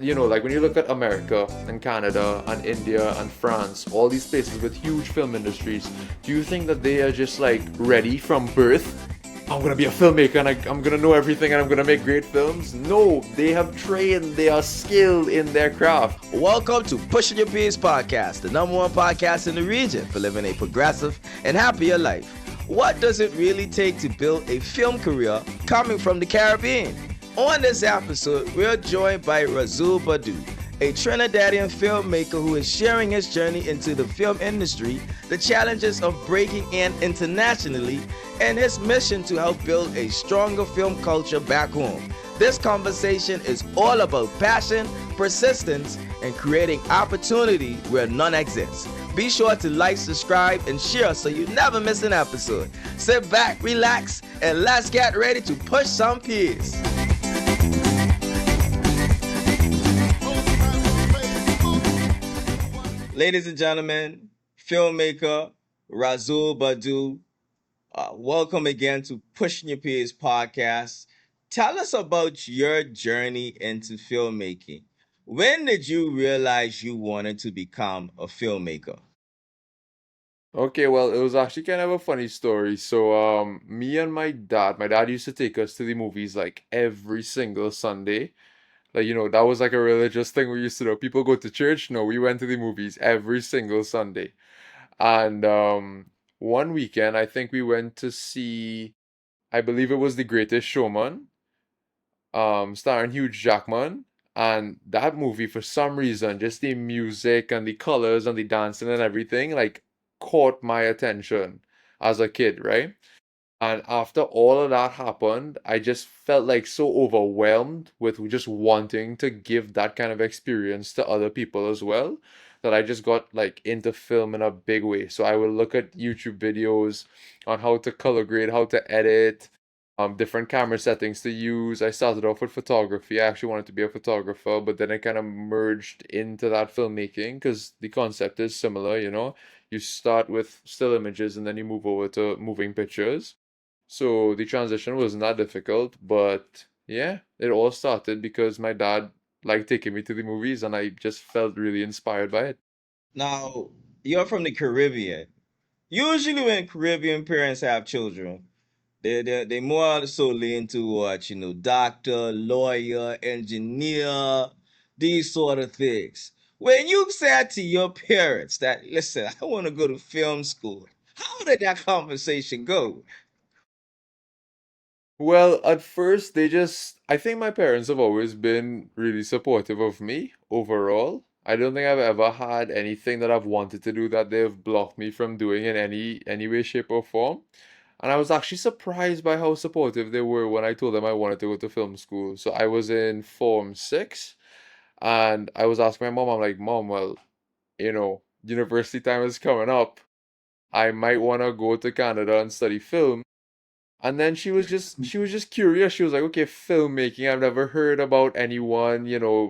Like when you look at America and Canada and India and France, all these places with huge film industries, do you think that they are just like ready from birth? I'm gonna be a filmmaker and I'm gonna know everything and I'm gonna make great films? No, they have trained, they are skilled in their craft. Welcome to Pushing Your Peers podcast, the number one podcast in the region for living a progressive and happier life. What does it really take to build a film career coming from the Caribbean? On this episode, we're joined by Rasul Boodoo, a Trinidadian filmmaker who is sharing his journey into the film industry, the challenges of breaking in internationally, and his mission to help build a stronger film culture back home. This conversation is all about passion, persistence, and creating opportunity where none exists. Be sure to like, subscribe, and share so you never miss an episode. Sit back, relax, and let's get ready to push some peers. Ladies and gentlemen, filmmaker Rasul Boodoo, welcome again to Pushing Your Peers podcast. Tell us about your journey into filmmaking. When did you realize you wanted to become a filmmaker? Okay, well, it was actually kind of a funny story. So, me and my dad used to take us to the movies like every single Sunday. Like, that was like a religious thing we used to do. People go to church. No, we went to the movies every single Sunday. And one weekend, I think we went to see, I believe it was The Greatest Showman, starring Hugh Jackman. And that movie, for some reason, just the music and the colors and the dancing and everything, like, caught my attention as a kid, right? And after all of that happened, I just felt like so overwhelmed with just wanting to give that kind of experience to other people as well, that I just got like into film in a big way. So I would look at YouTube videos on how to color grade, how to edit, different camera settings to use. I started off with photography. I actually wanted to be a photographer, but then I kind of merged into that filmmaking because the concept is similar, You start with still images and then you move over to moving pictures. So the transition wasn't that difficult, but yeah, it all started because my dad liked taking me to the movies and I just felt really inspired by it. Now, you're from the Caribbean. Usually, when Caribbean parents have children, they more so lean towards, doctor, lawyer, engineer, these sort of things. When you said to your parents that, listen, I want to go to film school, how did that conversation go? Well, at first I think my parents have always been really supportive of me overall. I don't think I've ever had anything that I've wanted to do that they've blocked me from doing in any way, shape, or form. And I was actually surprised by how supportive they were when I told them I wanted to go to film school. So I was in Form 6 and I was asking my mom, I'm like, Mom, well, university time is coming up. I might want to go to Canada and study film. And then she was just curious. She was like, okay, filmmaking. I've never heard about anyone,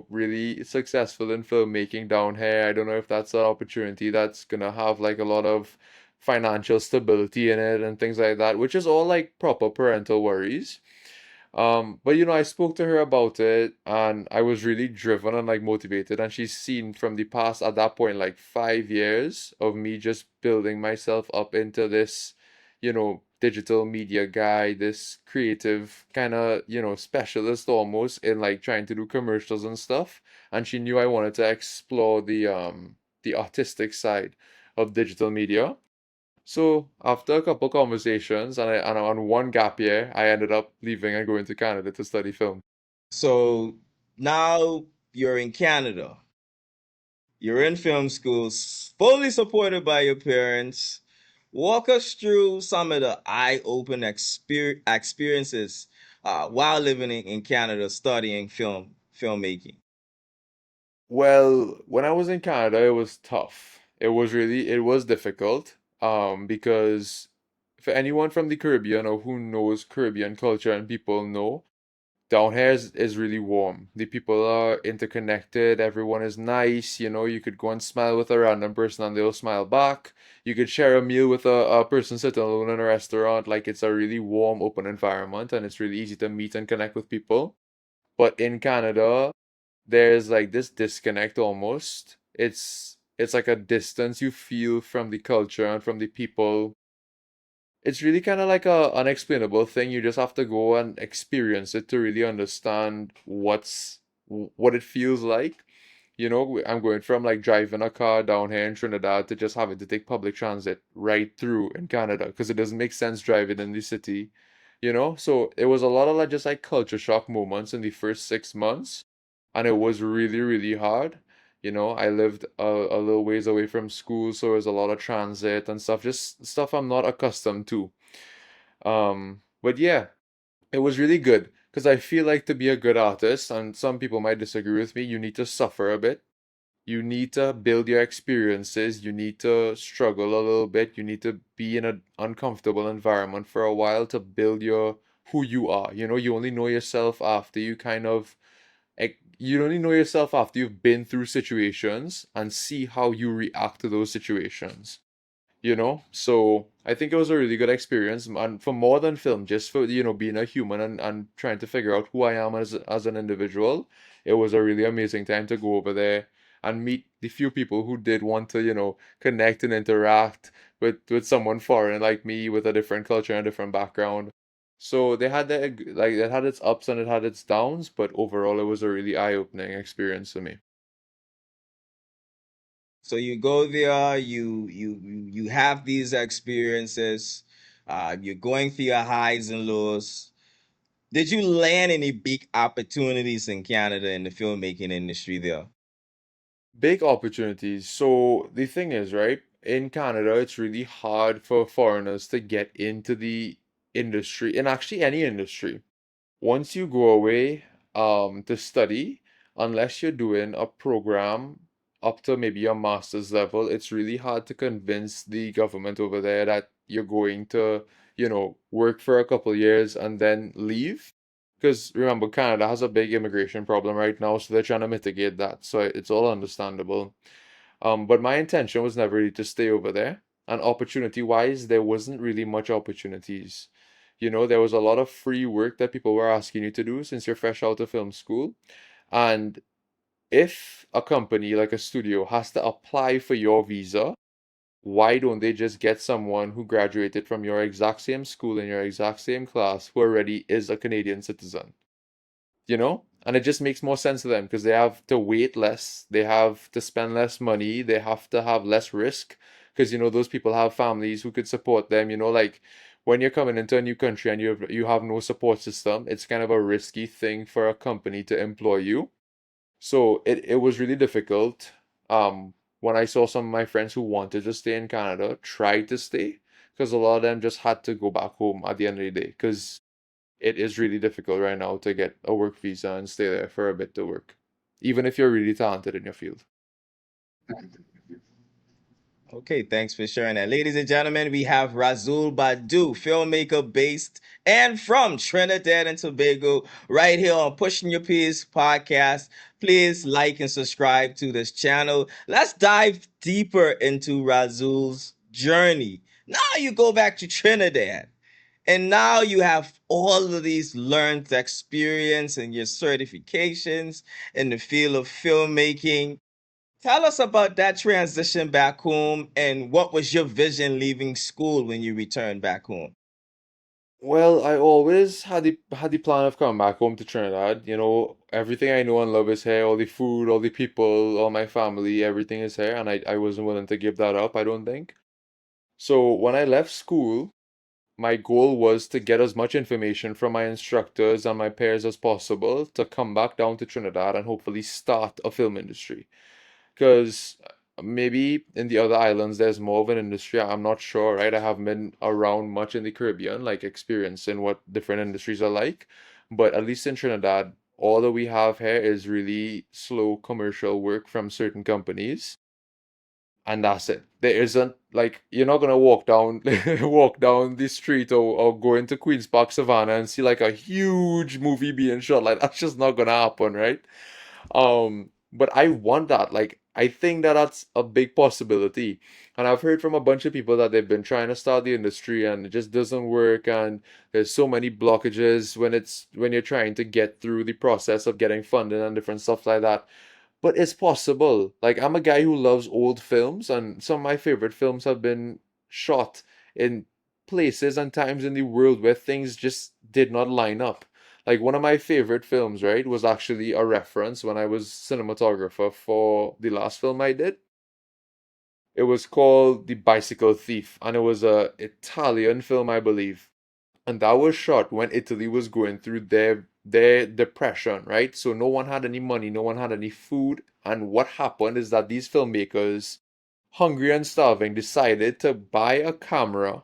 really successful in filmmaking down here. I don't know if that's an opportunity that's gonna have like a lot of financial stability in it and things like that, which is all like proper parental worries. But I spoke to her about it and I was really driven and like motivated. And she's seen from the past at that point, like 5 years of me just building myself up into this, digital media guy, this creative kind of, specialist almost in like trying to do commercials and stuff. And she knew I wanted to explore the artistic side of digital media. So after a couple conversations and on one gap year, I ended up leaving and going to Canada to study film. So now you're in Canada. You're in film school, fully supported by your parents. Walk us through some of the eye-open experiences while living in Canada, studying filmmaking. Well, when I was in Canada, it was tough. It was difficult, because for anyone from the Caribbean or who knows Caribbean culture and people know, down here is really warm. The people are interconnected. Everyone is nice. You could go and smile with a random person and they'll smile back. You could share a meal with a person sitting alone in a restaurant. Like it's a really warm, open environment and it's really easy to meet and connect with people. But in Canada, there's like this disconnect almost. It's like a distance you feel from the culture and from the people. It's really kind of like a unexplainable thing. You just have to go and experience it to really understand what it feels like. You know, I'm going from like driving a car down here in Trinidad to just having to take public transit right through in Canada because it doesn't make sense driving in the city, you know? So it was a lot of like just like culture shock moments in the first 6 months, and it was really, really hard. You know, I lived a little ways away from school, so there was a lot of transit and stuff, just stuff I'm not accustomed to. But yeah, it was really good because I feel like to be a good artist, and some people might disagree with me, you need to suffer a bit. You need to build your experiences. You need to struggle a little bit. You need to be in an uncomfortable environment for a while to build your who you are. You know, you only know yourself after you kind of you only know yourself after you've been through situations and see how you react to those situations, you know? So I think it was a really good experience, and for more than film, just for, you know, being a human and trying to figure out who I am as an individual, it was a really amazing time to go over there and meet the few people who did want to, you know, connect and interact with someone foreign like me with a different culture and a different background. So they had their, like, it had its ups and it had its downs, but overall it was a really eye-opening experience for me. So you go there, you have these experiences, you're going through your highs and lows. Did you land any big opportunities in Canada in the filmmaking industry there? Big opportunities. So the thing is, right, in Canada, it's really hard for foreigners to get into the industry, and actually any industry. Once you go away to study, unless you're doing a program up to maybe a master's level, it's really hard to convince the government over there that you're going to, you know, work for a couple years and then leave. Because remember, Canada has a big immigration problem right now, so they're trying to mitigate that. So it's all understandable. But my intention was never really to stay over there. And opportunity wise, there wasn't really much opportunities. You know, there was a lot of free work that people were asking you to do since you're fresh out of film school. And if a company like a studio has to apply for your visa, why don't they just get someone who graduated from your exact same school in your exact same class who already is a Canadian citizen? You know? And it just makes more sense to them because they have to wait less, they have to spend less money, they have to have less risk because, you know, those people have families who could support them. You know, like when you're coming into a new country and you have no support system, it's kind of a risky thing for a company to employ you. So it was really difficult. When I saw some of my friends who wanted to stay in Canada, tried to stay, because a lot of them just had to go back home at the end of the day because it is really difficult right now to get a work visa and stay there for a bit to work, even if you're really talented in your field. Okay, thanks for sharing that. Ladies and gentlemen, we have Rasul Boodoo, filmmaker based and from Trinidad and Tobago, right here on Pushing Your Peers podcast. Please like and subscribe to this channel. Let's dive deeper into Rasul's journey. Now you go back to Trinidad. And now you have all of these learned experience and your certifications in the field of filmmaking. Tell us about that transition back home and what was your vision leaving school when you returned back home? Well, I always had the plan of coming back home to Trinidad. You know, everything I know and love is here. All the food, all the people, all my family, everything is here, and I wasn't willing to give that up, I don't think. So when I left school, my goal was to get as much information from my instructors and my peers as possible to come back down to Trinidad and hopefully start a film industry. Because maybe in the other islands there's more of an industry. I'm not sure, right? I haven't been around much in the Caribbean, like experiencing what different industries are like. But at least in Trinidad, all that we have here is really slow commercial work from certain companies, and that's it. There isn't like you're not gonna walk down walk down the street or go into Queens Park Savannah and see like a huge movie being shot. Like that's just not gonna happen, right? But I want that. Like I think that that's a big possibility. And I've heard from a bunch of people that they've been trying to start the industry and it just doesn't work, and there's so many blockages when you're trying to get through the process of getting funding and different stuff like that. But it's possible. Like, I'm a guy who loves old films, and some of my favorite films have been shot in places and times in the world where things just did not line up. Like, one of my favorite films, right, was actually a reference when I was cinematographer for the last film I did. It was called The Bicycle Thief, and it was a Italian film, I believe. And that was shot when Italy was going through their depression, right? So no one had any money, no one had any food. And what happened is that these filmmakers, hungry and starving, decided to buy a camera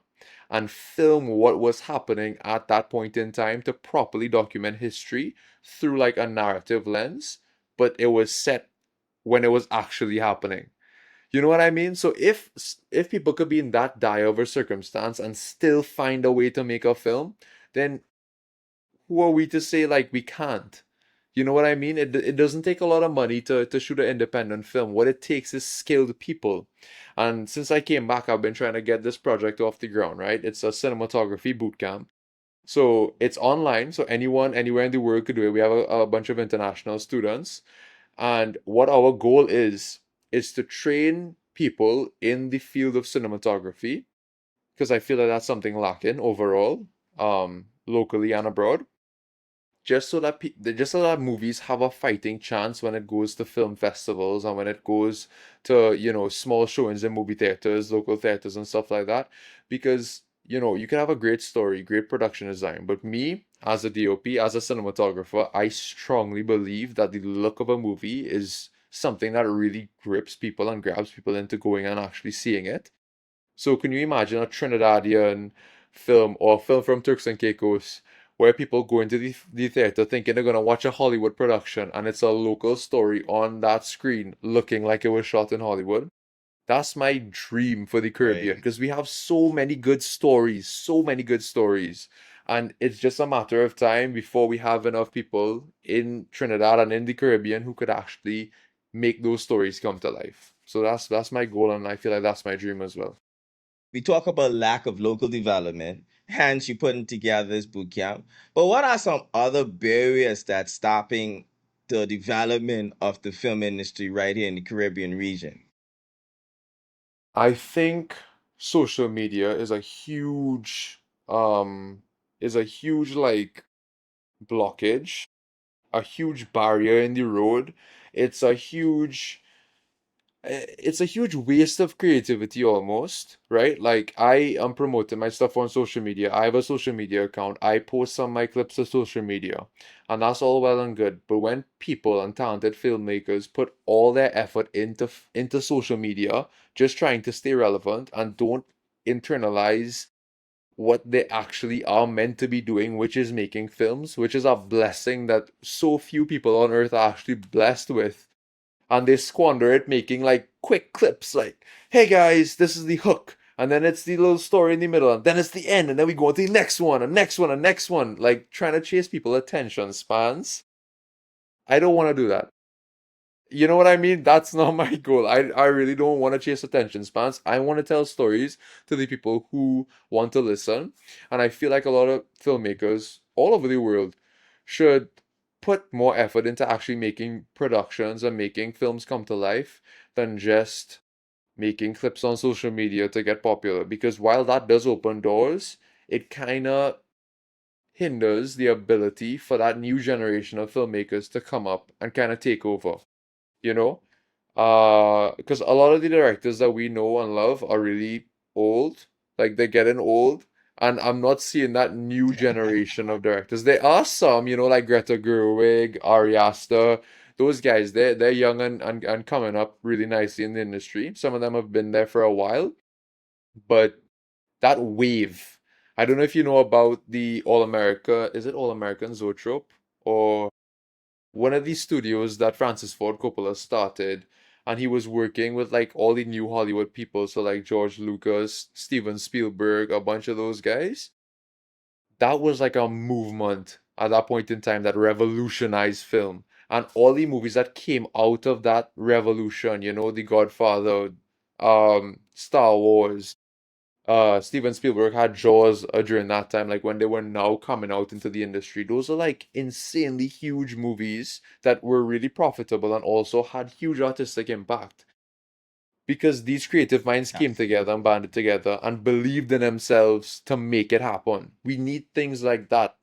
and film what was happening at that point in time to properly document history through like a narrative lens, but it was set when it was actually happening. You know what I mean? So if people could be in that dire of a circumstance and still find a way to make a film, then who are we to say like we can't? You know what I mean? It doesn't take a lot of money to shoot an independent film. What it takes is skilled people. And since I came back, I've been trying to get this project off the ground, right? It's a cinematography boot camp. So it's online, so anyone anywhere in the world could do it. We have a bunch of international students. And what our goal is to train people in the field of cinematography, because I feel that that's something lacking overall, locally and abroad. Just so that movies have a fighting chance when it goes to film festivals and when it goes to, small showings in movie theaters, local theaters and stuff like that. Because, you can have a great story, great production design, but me as a DOP, as a cinematographer, I strongly believe that the look of a movie is something that really grips people and grabs people into going and actually seeing it. So can you imagine a Trinidadian film or film from Turks and Caicos where people go into the theater thinking they're going to watch a Hollywood production and it's a local story on that screen looking like it was shot in Hollywood? That's my dream for the Caribbean Right. because we have so many good stories, so many good stories. And it's just a matter of time before we have enough people in Trinidad and in the Caribbean who could actually make those stories come to life. So that's my goal, and I feel like that's my dream as well. We talk about lack of local development, hence you putting together this boot camp. But what are some other barriers that's stopping the development of the film industry right here in the Caribbean region? I think social media um is a huge like blockage, a huge barrier in the road. It's a huge it's a huge waste of creativity almost, right? Like I am promoting my stuff on social media. I have a social media account. I post some of my clips to social media, and that's all well and good. But when people and talented filmmakers put all their effort into social media, just trying to stay relevant and don't internalize what they actually are meant to be doing, which is making films, which is a blessing that so few people on earth are actually blessed with, and they squander it making like quick clips like, hey guys, this is the hook, and then it's the little story in the middle, and then it's the end, and then we go on to the next one, and next one, and next one, like trying to chase people attention spans. I don't want to do that. You know what I mean? That's not my goal. I really don't want to chase attention spans. I want to tell stories to the people who want to listen. And I feel like a lot of filmmakers all over the world should put more effort into actually making productions and making films come to life than just making clips on social media to get popular. Because while that does open doors, it kind of hinders the ability for that new generation of filmmakers to come up and kind of take over, you know? Because a lot of the directors that we know and love are really old, like they're getting old, and I'm not seeing that new generation of directors. There are some, like Greta Gerwig, Ari Aster, those guys. They're young and coming up really nicely in the industry. Some of them have been there for a while, but that wave. I don't know if you know about the All America. Is it All American Zoetrope or one of these studios that Francis Ford Coppola started, and he was working with like all the new Hollywood people, so like George Lucas, Steven Spielberg, a bunch of those guys. That was like a movement at that point in time that revolutionized film. And all the movies that came out of that revolution, The Godfather, Star Wars, Steven Spielberg had Jaws during that time, like when they were now coming out into the industry. Those are like insanely huge movies that were really profitable and also had huge artistic impact because these creative minds came Yes. together and banded together and believed in themselves to make it happen. We need things like that,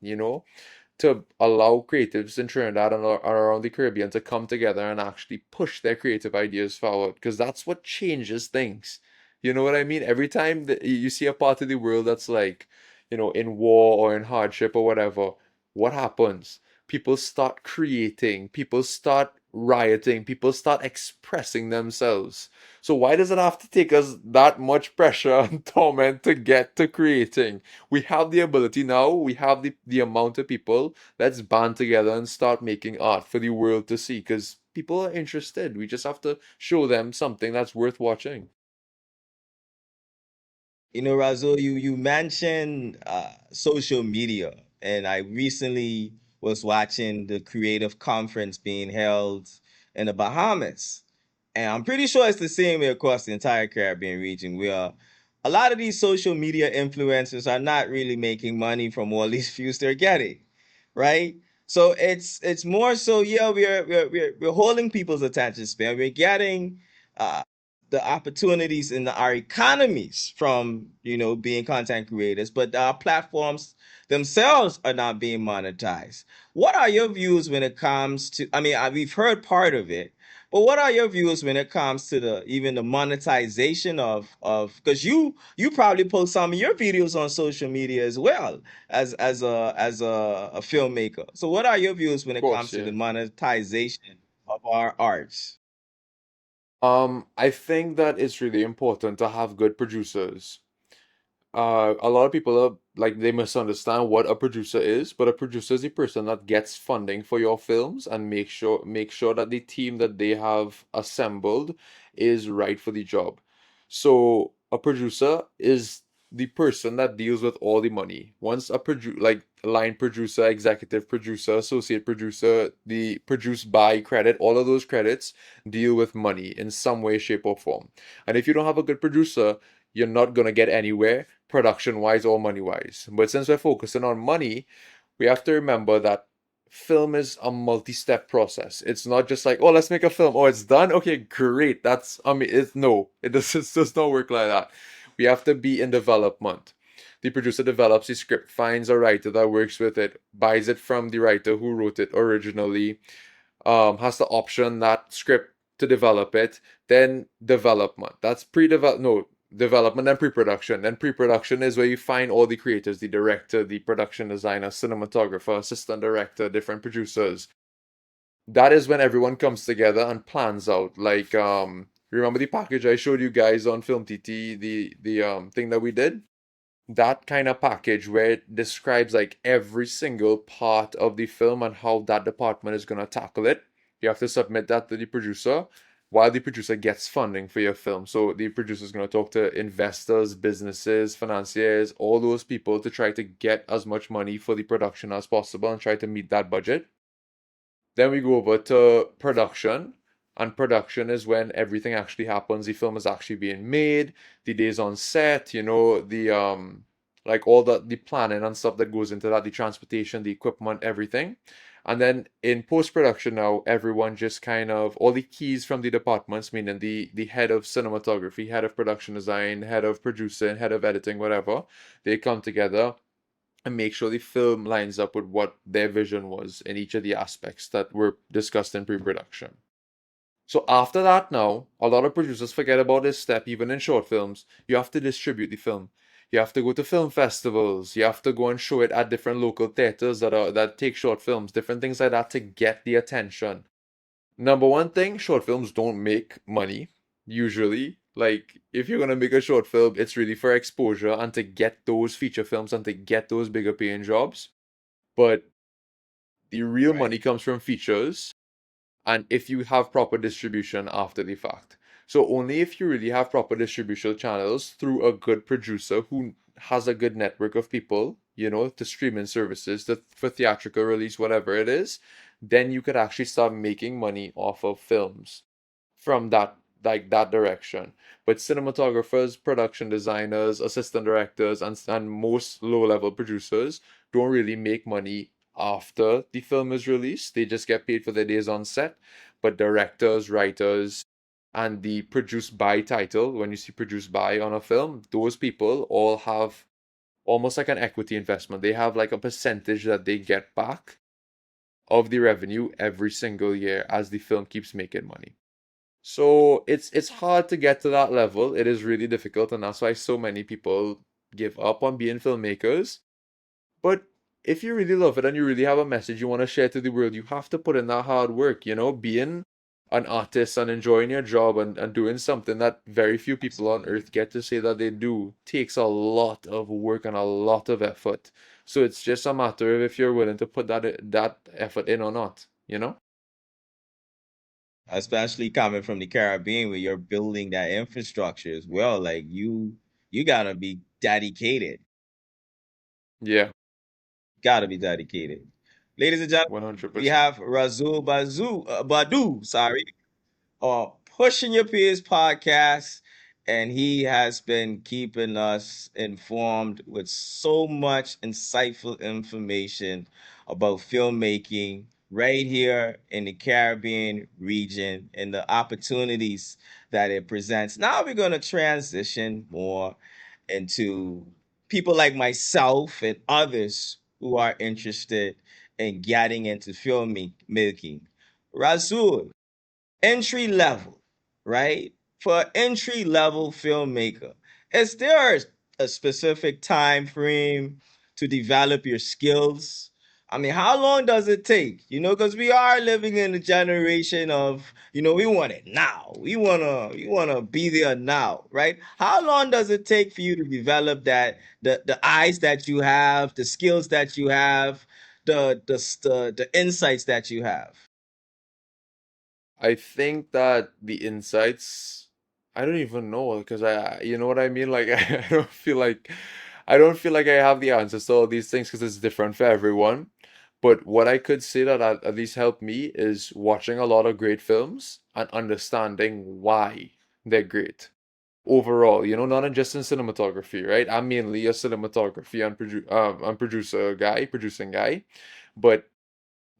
to allow creatives in Trinidad and around the Caribbean to come together and actually push their creative ideas forward because that's what changes things. You know what I mean? Every time that you see a part of the world that's like, in war or in hardship or whatever, what happens? People start creating, people start rioting, people start expressing themselves. So why does it have to take us that much pressure and torment to get to creating? We have the ability now, we have the amount of people. Let's band together and start making art for the world to see because people are interested. We just have to show them something that's worth watching. Rasul, you mentioned social media, and I recently was watching the creative conference being held in the Bahamas, and I'm pretty sure it's the same way across the entire Caribbean region, where a lot of these social media influencers are not really making money from all these views they're getting, right? So it's more so, yeah, we're holding people's attention span. We're getting uh, the opportunities in our economies from being content creators, but our platforms themselves are not being monetized. What are your views when it comes to, I mean, we've heard part of it, but what are your views when it comes to the even the monetization of because you probably post some of your videos on social media as well as a filmmaker. So what are your views when Of it course, comes to yeah. the monetization of our arts? I think that it's really important to have good producers. A lot of people are like they misunderstand what a producer is, but a producer is the person that gets funding for your films and make sure that the team that they have assembled is right for the job. So a producer is the person that deals with all the money. Once a like line producer, executive producer, associate producer, the produced by credit, all of those credits deal with money in some way, shape, or form. And if you don't have a good producer, you're not going to get anywhere production wise or money wise. But since we're focusing on money, we have to remember that film is a multi-step process. It's not just like, oh, let's make a film. Oh, it's done. Okay, great. That's I mean, it's no, it does not work like that. We have to be in development. The producer develops the script, finds a writer that works with it, buys it from the writer who wrote it originally, has to option that script to develop it, then development. That's pre-develop no development and pre-production. Then pre-production is where you find all the creators, the director, the production designer, cinematographer, assistant director, different producers. That is when everyone comes together and plans out. Like remember the package I showed you guys on Film TT, the thing that we did? That kind of package where it describes like every single part of the film and how that department is going to tackle it. You have to submit that to the producer while the producer gets funding for your film. So the producer is going to talk to investors, businesses, financiers, all those people to try to get as much money for the production as possible and try to meet that budget. Then we go over to production, and production is when everything actually happens. The film is actually being made, the days on set, the like all the planning and stuff that goes into that, the transportation, the equipment, everything. And then in post-production now, everyone just kind of all the keys from the departments, meaning the head of cinematography, head of production design, head of producing, head of editing, whatever, they come together and make sure the film lines up with what their vision was in each of the aspects that were discussed in pre-production. So after that now, a lot of producers forget about this step even in short films. You have to distribute the film. You have to go to film festivals. You have to go and show it at different local theaters that take short films, different things like that to get the attention. Number one thing, short films don't make money, usually. Like, if you're gonna make a short film, it's really for exposure and to get those feature films and to get those bigger paying jobs. But the real Right. money comes from features and if you have proper distribution after the fact. So only if you really have proper distribution channels through a good producer who has a good network of people, to streaming services, for theatrical release, whatever it is, then you could actually start making money off of films from that, like that direction. But cinematographers, production designers, assistant directors, and most low-level producers don't really make money after the film is released. They just get paid for their days on set. But directors, writers, and the produced by title, when you see produced by on a film, those people all have almost like an equity investment. They have like a percentage that they get back of the revenue every single year as the film keeps making money. So it's hard to get to that level. It is really difficult, and that's why so many people give up on being filmmakers. But if you really love it and you really have a message you want to share to the world, you have to put in that hard work, being an artist and enjoying your job and doing something that very few people on earth get to say that they do takes a lot of work and a lot of effort. So it's just a matter of if you're willing to put that effort in or not? Especially coming from the Caribbean where you're building that infrastructure as well. Like you gotta be dedicated. Yeah, Gotta be dedicated. Ladies and gentlemen, we 100%. have Razul Badu, sorry, Pushing Your Peers podcast, and he has been keeping us informed with so much insightful information about filmmaking right here in the Caribbean region and the opportunities that it presents. Now we're going to transition more into people like myself and others who are interested in getting into filmmaking. Razul, entry level, right? For entry level filmmaker, is there a specific time frame to develop your skills? I mean, how long does it take? Because we are living in a generation of, we want it now. We wanna be there now, right? How long does it take for you to develop the eyes that you have, the skills that you have, the insights that you have? I think that the insights, I don't even know because you know what I mean? Like I don't feel like I have the answers to all these things because it's different for everyone. But what I could say that at least helped me is watching a lot of great films and understanding why they're great overall, not just in cinematography, right? I'm mainly a cinematography and producer guy, producing guy, but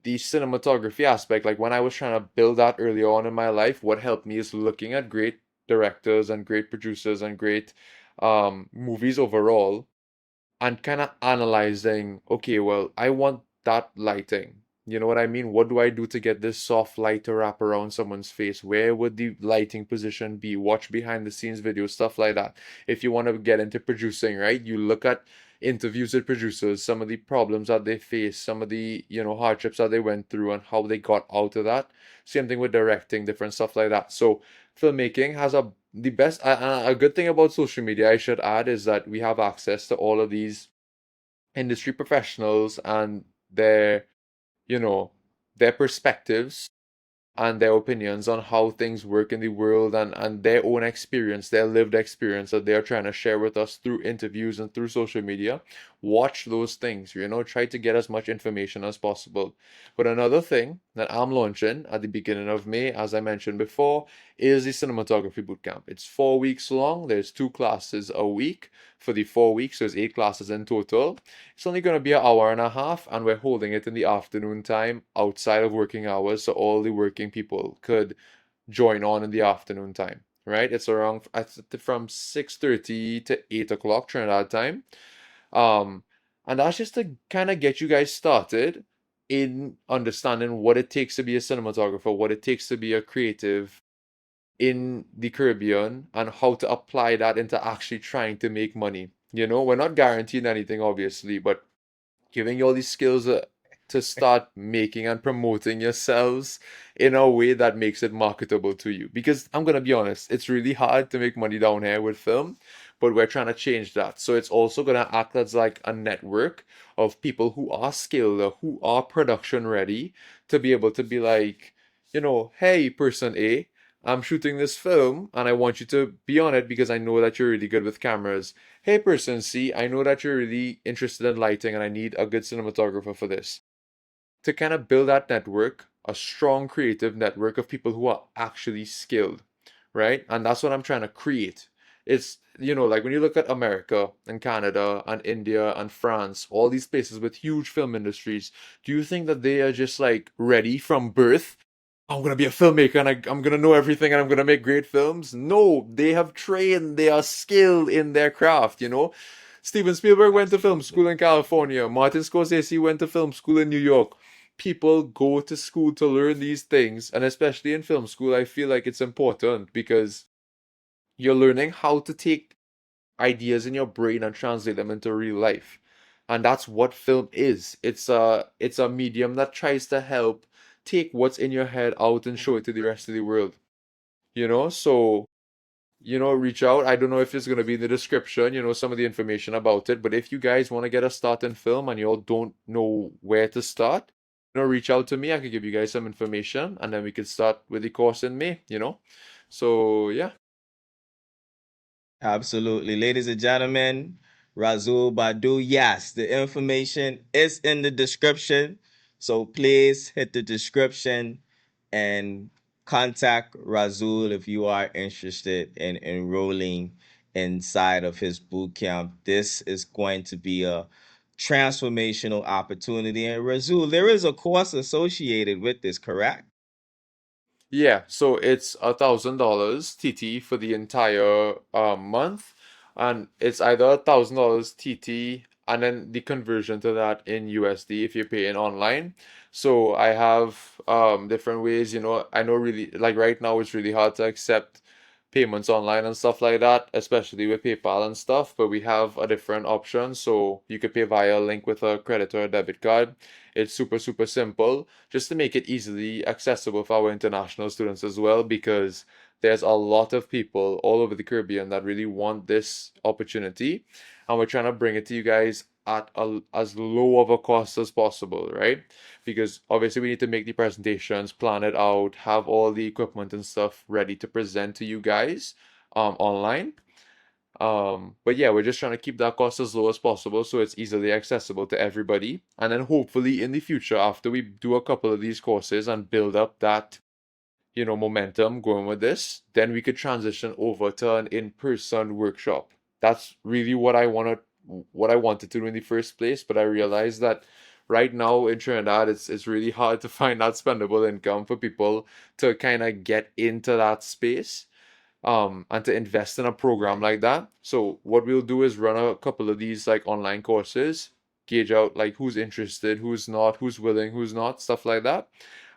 the cinematography aspect, like when I was trying to build that early on in my life, what helped me is looking at great directors and great producers and great movies overall and kind of analyzing, okay, well, I want that lighting. You know what I mean? What do I do to get this soft light to wrap around someone's face? Where would the lighting position be? Watch behind the scenes videos, stuff like that. If you want to get into producing, right? You look at interviews with producers, some of the problems that they face, some of the, hardships that they went through and how they got out of that. Same thing with directing, different stuff like that. So filmmaking has the best a good thing about social media, I should add, is that we have access to all of these industry professionals and their you know their perspectives and their opinions on how things work in the world and their own experience, their lived experience that they're trying to share with us through interviews and through social media. Watch those things, try to get as much information as possible. But another thing that I'm launching at the beginning of May, as I mentioned before, is the cinematography bootcamp. It's 4 weeks long. There's 2 classes a week for the 4 weeks. There's 8 classes in total. It's only going to be an hour and a half, and we're holding it in the afternoon time outside of working hours, so all the working people could join on in the afternoon time. Right? It's around from 6:30 to 8 o'clock Trinidad time. Um, and that's just to kind of get you guys started in understanding what it takes to be a cinematographer, what it takes to be a creative in the Caribbean, and how to apply that into actually trying to make money. We're not guaranteeing anything, obviously, but giving you all these skills to start making and promoting yourselves in a way that makes it marketable to you. Because I'm gonna be honest, it's really hard to make money down here with film, but we're trying to change that. So it's also gonna act as like a network of people who are skilled, or who are production ready, to be able to be like, hey, person A, I'm shooting this film and I want you to be on it because I know that you're really good with cameras. Hey, person C, I know that you're really interested in lighting and I need a good cinematographer for this. to kind of build that network, a strong creative network of people who are actually skilled, right? And that's what I'm trying to create. It's, like when you look at America and Canada and India and France, all these places with huge film industries, do you think that they are just like ready from birth? I'm gonna be a filmmaker and I'm gonna know everything and I'm gonna make great films. No, they have trained, they are skilled in their craft. Steven Spielberg went to film Absolutely. school in California. Martin Scorsese went to film school in New York. People go to school to learn these things, and especially in film school, I feel like it's important because you're learning how to take ideas in your brain and translate them into real life. And that's what film is. It's a medium that tries to help take what's in your head out and show it to the rest of the world. So reach out. I don't know if it's going to be in the description, some of the information about it. But if you guys want to get a start in film and you all don't know where to start, reach out to me. I could give you guys some information and then we could start with the course in May. So, yeah. Absolutely. Ladies and gentlemen, Rasul Boodoo, yes, the information is in the description. So please hit the description and contact Razul if you are interested in enrolling inside of his boot camp. This is going to be a transformational opportunity. And Razul, there is a course associated with this, correct? Yeah, so it's $1,000 TT for the entire month, and it's either $1,000 TT and then the conversion to that in USD if you're paying online. So I have different ways, I know really like right now it's really hard to accept payments online and stuff like that, especially with PayPal and stuff, but we have a different option. So you could pay via a link with a credit or a debit card. It's super, super simple just to make it easily accessible for our international students as well, because there's a lot of people all over the Caribbean that really want this opportunity, and we're trying to bring it to you guys at as low of a cost as possible, right? Because obviously we need to make the presentations, plan it out, have all the equipment and stuff ready to present to you guys online. But yeah, we're just trying to keep that cost as low as possible so it's easily accessible to everybody. And then hopefully in the future, after we do a couple of these courses and build up that, momentum going with this, then we could transition over to an in-person workshop. That's really what I wanted to do in the first place, but I realized that right now in Trinidad, it's really hard to find that spendable income for people to kind of get into that space and to invest in a program like that. So what we'll do is run a couple of these like online courses, gauge out like who's interested, who's not, who's willing, who's not, stuff like that,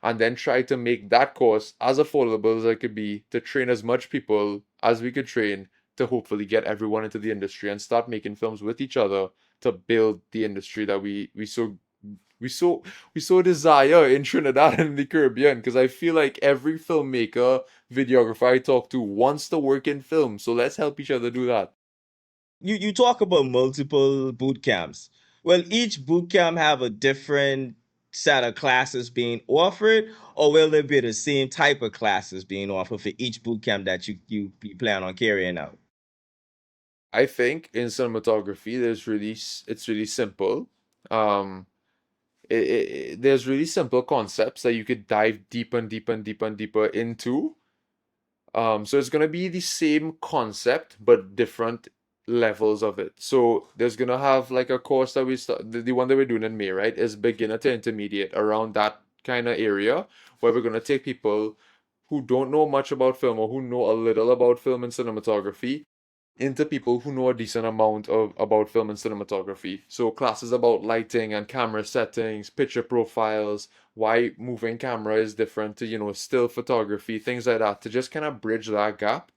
and then try to make that course as affordable as it could be to train as much people as we could train to hopefully get everyone into the industry and start making films with each other to build the industry that we so we so desire in Trinidad and the Caribbean, because I feel like every filmmaker, videographer I talk to wants to work in film. So let's help each other do that. You talk about multiple boot camps. Will each boot camp have a different set of classes being offered, or will there be the same type of classes being offered for each boot camp that you plan on carrying out? I think in cinematography, it's really simple. Um, there's really simple concepts that you could dive deeper and deeper and deeper and deeper into. So it's gonna be the same concept but different levels of it. So there's gonna have like a course that we start, the one that we're doing in May, right, is beginner to intermediate around that kind of area, where we're gonna take people who don't know much about film or who know a little about film and cinematography into people who know a decent amount of about film and cinematography. So classes about lighting and camera settings, picture profiles, why moving camera is different to, still photography, things like that, to just kind of bridge that gap.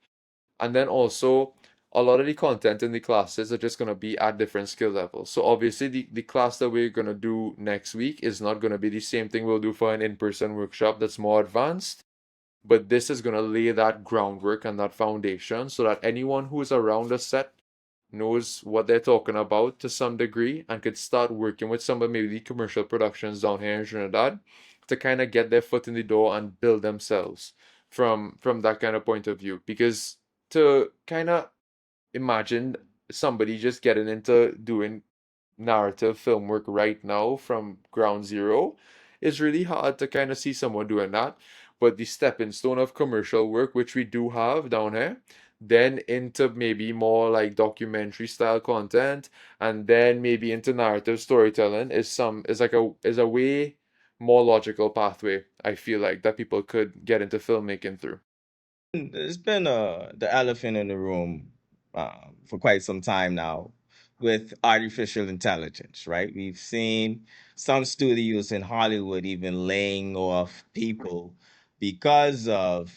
And then also a lot of the content in the classes are just going to be at different skill levels. So obviously the class that we're going to do next week is not going to be the same thing we'll do for an in-person workshop that's more advanced, but this is going to lay that groundwork and that foundation so that anyone who is around a set knows what they're talking about to some degree and could start working with some of maybe the commercial productions down here in Trinidad to kind of get their foot in the door and build themselves from that kind of point of view. Because to kind of imagine somebody just getting into doing narrative film work right now from ground zero, it's really hard to kind of see someone doing that. But the stepping stone of commercial work, which we do have down here, then into maybe more like documentary style content, and then maybe into narrative storytelling is a way more logical pathway, I feel like, that people could get into filmmaking through. There's been the elephant in the room for quite some time now with artificial intelligence, right? We've seen some studios in Hollywood even laying off people because of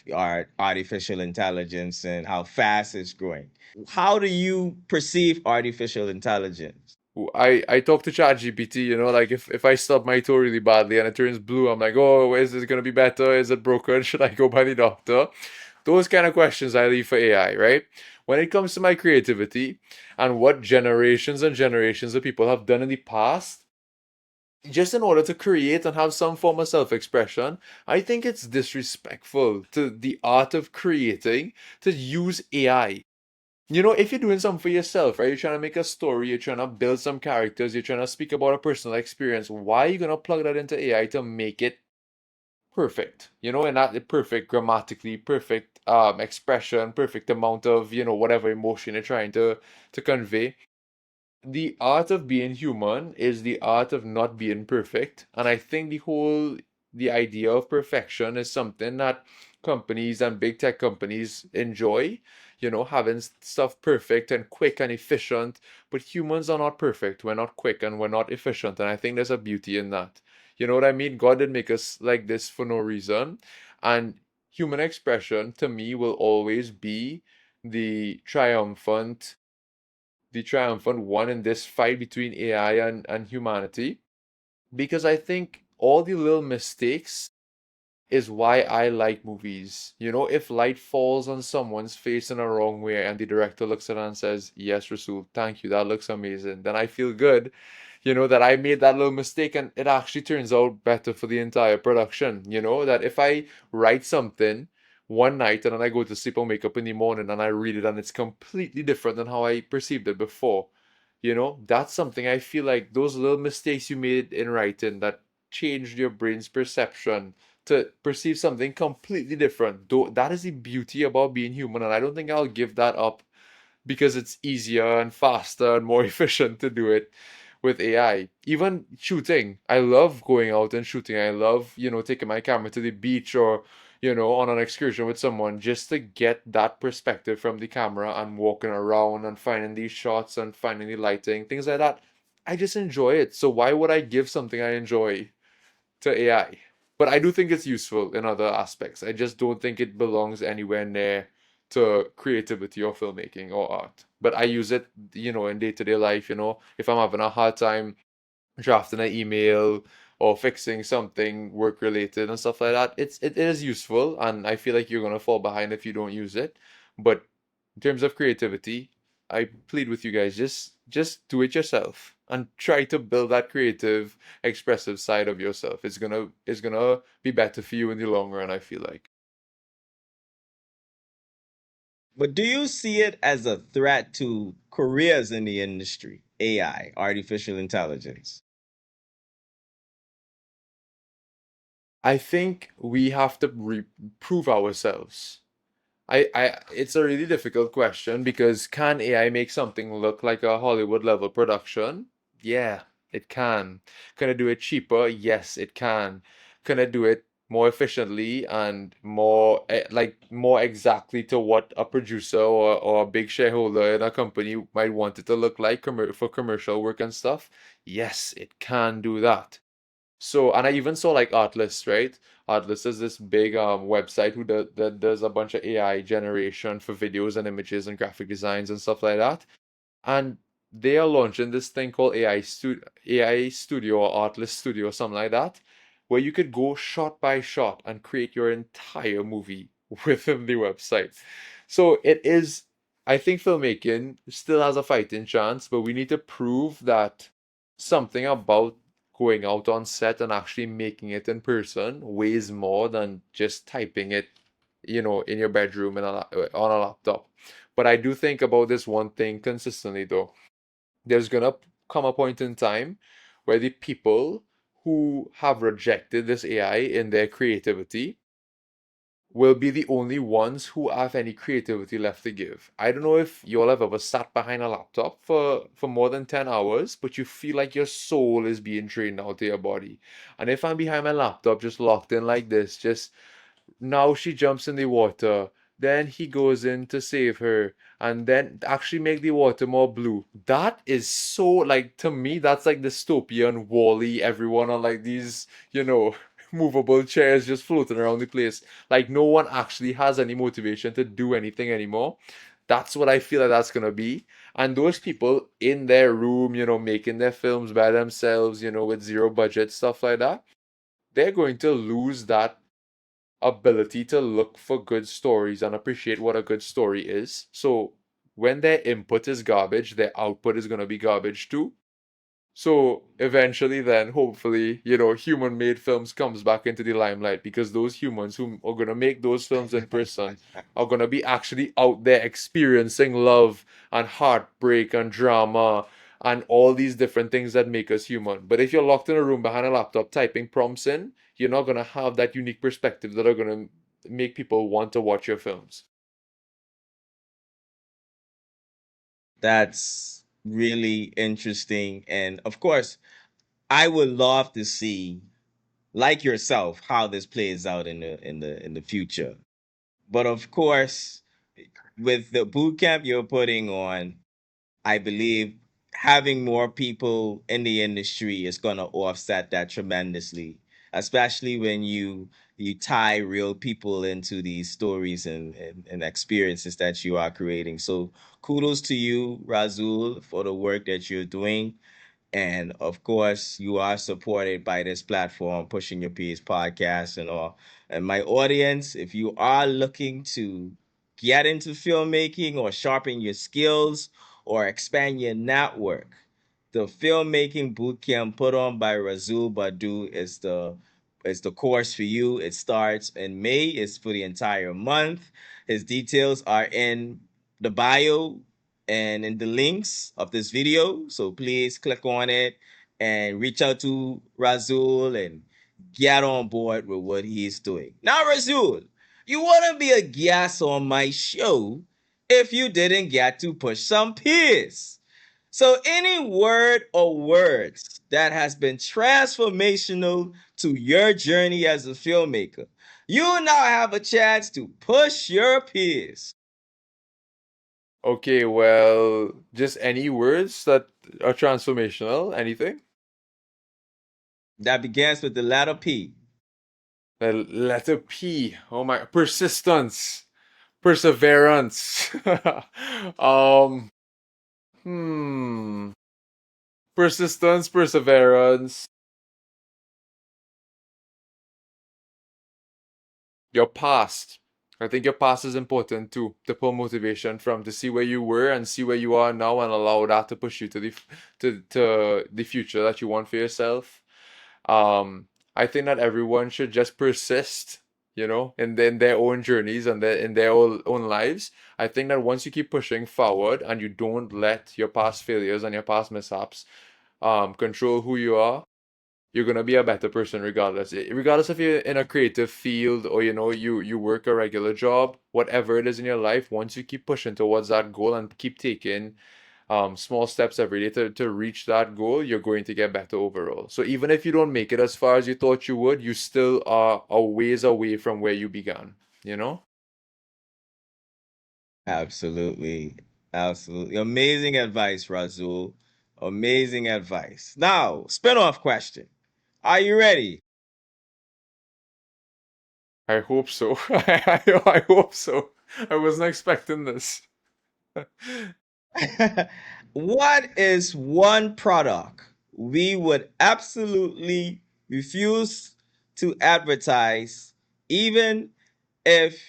artificial intelligence and how fast it's growing. How do you perceive artificial intelligence? I talk to ChatGPT, like if I stub my toe really badly and it turns blue, I'm like, oh, is this gonna be better? Is it broken? Should I go by the doctor? Those kind of questions I leave for AI, right? When it comes to my creativity and what generations and generations of people have done in the past, just in order to create and have some form of self-expression, I think it's disrespectful to the art of creating to use AI. If you're doing something for yourself, right? You're trying to make a story, you're trying to build some characters, you're trying to speak about a personal experience. Why are you gonna plug that into AI to make it perfect? And not the perfect grammatically, perfect expression, perfect amount of, whatever emotion you're trying to convey. The art of being human is the art of not being perfect. And I think the idea of perfection is something that companies and big tech companies enjoy, having stuff perfect and quick and efficient. But humans are not perfect. We're not quick and we're not efficient. And I think there's a beauty in that. You know what I mean? God didn't make us like this for no reason. And human expression to me will always be the triumphant the triumphant one in this fight between AI and humanity, because I think all the little mistakes is why I like movies. If light falls on someone's face in a wrong way and the director looks at it and says, "Yes, Rasul, thank you, that looks amazing," then I feel good, that I made that little mistake and it actually turns out better for the entire production. That if I write something one night and then I go to sleep and wake up in the morning and I read it and it's completely different than how I perceived it before, that's something I feel like those little mistakes you made in writing that changed your brain's perception to perceive something completely different. Though that is the beauty about being human, and I don't think I'll give that up because it's easier and faster and more efficient to do it with AI. Even shooting, I love going out and shooting. I love, taking my camera to the beach or, on an excursion with someone just to get that perspective from the camera and walking around and finding these shots and finding the lighting, things like that. I just enjoy it. So why would I give something I enjoy to AI? But I do think it's useful in other aspects. I just don't think it belongs anywhere near to creativity or filmmaking or art. But I use it, in day-to-day life, if I'm having a hard time drafting an email or fixing something work related and stuff like that, it is useful and I feel like you're gonna fall behind if you don't use it. But in terms of creativity, I plead with you guys, just do it yourself and try to build that creative, expressive side of yourself. It's gonna be better for you in the long run, I feel like. But do you see it as a threat to careers in the industry? AI, artificial intelligence. I think we have to prove ourselves. It's a really difficult question because can AI make something look like a Hollywood level production? Yeah, it can. Can it do it cheaper? Yes, it can. Can it do it more efficiently and more exactly to what a producer or a big shareholder in a company might want it to look like for commercial work and stuff? Yes, it can do that. So, and I even saw like Artlist, right? Artlist is this big website that does a bunch of AI generation for videos and images and graphic designs and stuff like that. And they are launching this thing called AI Studio or Artlist Studio or something like that, where you could go shot by shot and create your entire movie within the website. So it is, I think filmmaking still has a fighting chance, but we need to prove that something about going out on set and actually making it in person weighs more than just typing it, in your bedroom on a laptop. But I do think about this one thing consistently though. There's gonna come a point in time where the people who have rejected this AI in their creativity will be the only ones who have any creativity left to give. I don't know if y'all have ever sat behind a laptop for more than 10 hours, but you feel like your soul is being drained out of your body. And if I'm behind my laptop just locked in like this, just now she jumps in the water, then he goes in to save her, and then actually make the water more blue. That is so, like, to me, that's like dystopian Wall-E, everyone on like these, movable chairs just floating around the place. Like no one actually has any motivation to do anything anymore. That's what I feel like that's gonna be. And those people in their room, making their films by themselves, with zero budget, stuff like that, they're going to lose that ability to look for good stories and appreciate what a good story is. So when their input is garbage, their output is going to be garbage too. So eventually then hopefully, human made films comes back into the limelight because those humans who are going to make those films in person are going to be actually out there experiencing love and heartbreak and drama and all these different things that make us human. But if you're locked in a room behind a laptop typing prompts in, you're not going to have that unique perspective that are going to make people want to watch your films. That's really interesting. And of course, I would love to see, like yourself, how this plays out in the future. But of course, with the boot camp you're putting on, I believe having more people in the industry is going to offset that tremendously, especially when you tie real people into these stories and experiences that you are creating. So kudos to you, Razul, for the work that you're doing. And of course, you are supported by this platform, Pushing Your Peers podcast and all. And my audience, if you are looking to get into filmmaking or sharpen your skills or expand your network, the filmmaking bootcamp put on by Rasul Boodoo is the course for you. It starts in May. It's for the entire month. His details are in the bio and in the links of this video. So please click on it and reach out to Razul and get on board with what he's doing. Now, Razul, you want to be a guest on my show if you didn't get to push some peers. So, any word or words that has been transformational to your journey as a filmmaker, you now have a chance to push your peers. Okay, well, just any words that are transformational, anything? That begins with the letter P. The letter P. Oh my, persistence, perseverance. um, hmm, persistence, perseverance. Your past. I think your past is important too to pull motivation from, to see where you were and see where you are now and allow that to push you to the future that you want for yourself. Um, I think that everyone should just persist, in their own journeys and in their own lives. I think that once you keep pushing forward and you don't let your past failures and your past mishaps control who you are, you're gonna be a better person regardless. Regardless if you're in a creative field or you work a regular job, whatever it is in your life, once you keep pushing towards that goal and keep taking small steps every day to reach that goal, you're going to get better overall. So even if you don't make it as far as you thought you would, you still are a ways away from where you began, you know? Absolutely. Absolutely. Amazing advice, Razul. Amazing advice. Now, spin-off question. Are you ready? I hope so. I hope so. I wasn't expecting this. What is one product we would absolutely refuse to advertise, even if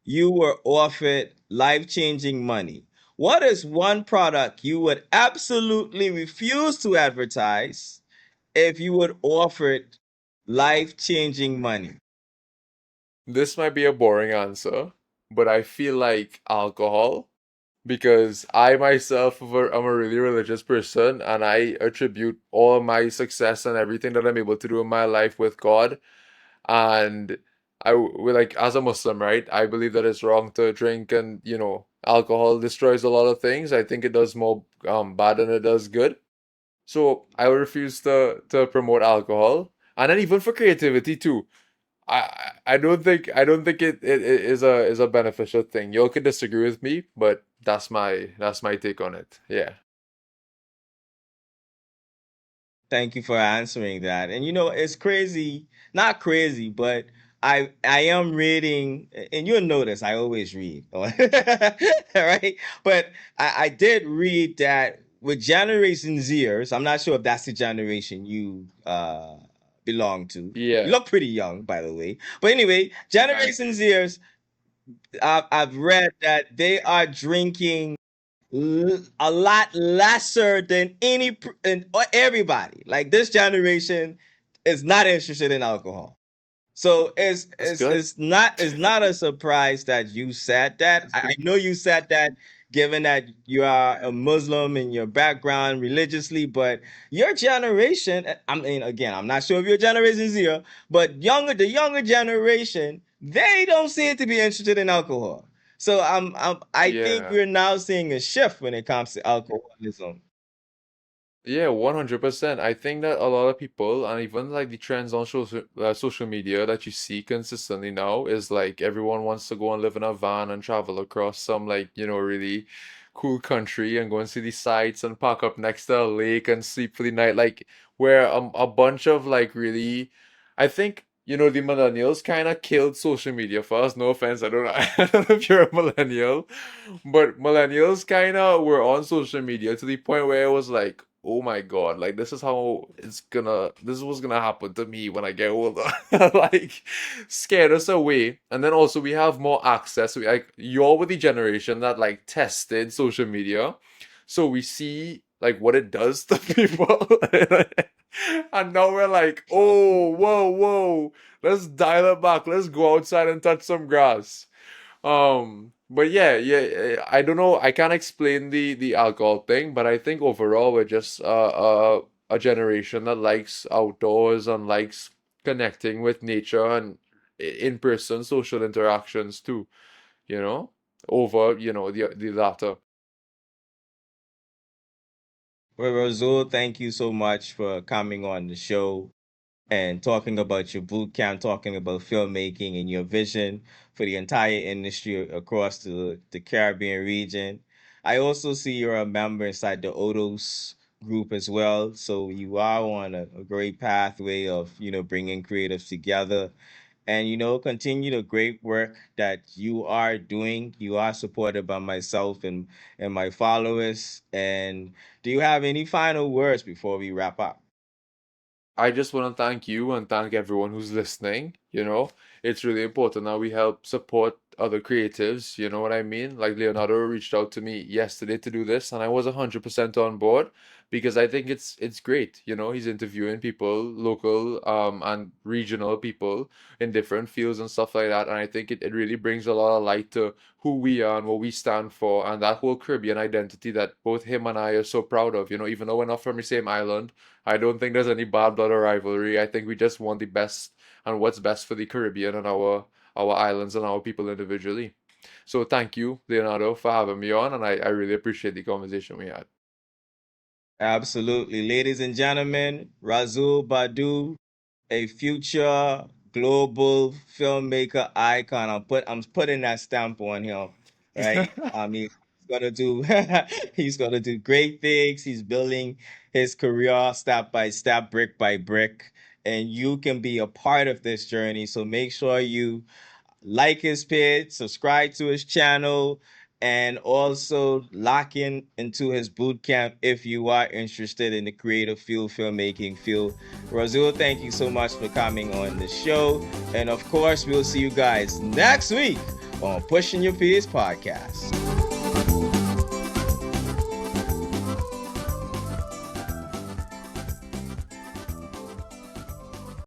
you were offered life changing money? What is one product you would absolutely refuse to advertise if you were offered life changing money? This might be a boring answer, but I feel like alcohol. because I myself am a really religious person, and I attribute all of my success and everything that I'm able to do in my life with God. And like, as a Muslim, right? I believe that it's wrong to drink, and alcohol destroys a lot of things. I think it does more bad than it does good. So I refuse to promote alcohol, and then even for creativity too. I don't think it is a beneficial thing. You all could disagree with me, but that's my take on it. Yeah. Thank you for answering that. And it's crazy, not crazy, but I am reading, and you'll notice I always read, all right? But I did read that with Generation Zers, I'm not sure if that's the generation you belong to. You Yeah. look pretty young, by the way. But anyway, Thank Generation you. Zers, I've read that they are drinking a lot lesser than and everybody. Like this generation is not interested in alcohol. So it's That's it's good. it's not it's not a surprise that you said that. I know you said that given that you are a Muslim in your background religiously, but your generation, I mean, again, I'm not sure if your generation is here, but the younger generation, they don't seem to be interested in alcohol. So I think Yeah. we're now seeing a shift when it comes to alcoholism. Yeah, 100%. I think that a lot of people, and even like the trends on social media that you see consistently now, is like everyone wants to go and live in a van and travel across some, like, really cool country and go and see the sights and park up next to a lake and sleep for the night. Like, where a bunch of like really, I think, the millennials kind of killed social media for us. No offense, I don't know, I don't know if you're a millennial, but millennials kind of were on social media to the point where it was like, oh my God, like this is what's gonna happen to me when I get older. Like, scared us away. And then also we have more access. Like, you're with the generation that like tested social media. So we see like what it does to people. And now we're like, oh, whoa, whoa, let's dial it back. Let's go outside and touch some grass. But yeah, yeah, I don't know. I can't explain the alcohol thing, but I think overall we're just a generation that likes outdoors and likes connecting with nature and in-person social interactions too, you know, over, the latter. Well, Razul, thank you so much for coming on the show and talking about your boot camp, talking about filmmaking and your vision for the entire industry across the Caribbean region. I also see you're a member inside the Odos group as well. So you are on a great pathway of, bringing creatives together and, continue the great work that you are doing. You are supported by myself and my followers. And do you have any final words before we wrap up? I just want to thank you and thank everyone who's listening. It's really important that we help support other creatives. You know what I mean? Like, Leonardo reached out to me yesterday to do this, and I was 100% on board because I think it's great. He's interviewing people, local and regional people in different fields and stuff like that. And I think it really brings a lot of light to who we are and what we stand for, and that whole Caribbean identity that both him and I are so proud of. Even though we're not from the same island, I don't think there's any bad blood or rivalry. I think we just want the best and what's best for the Caribbean and our islands and our people individually. So thank you, Leonardo, for having me on, and I really appreciate the conversation we had. Absolutely. Ladies and gentlemen, Rasul Boodoo, a future global filmmaker icon. I'm putting that stamp on him, right? I mean, he's gonna do great things. He's building his career step by step, brick by brick, and you can be a part of this journey. So make sure you like his page, subscribe to his channel, and also lock in into his boot camp if you are interested in the creative field, filmmaking field. Razul, thank you so much for coming on the show. And of course, we'll see you guys next week on Pushing Your Peers podcast.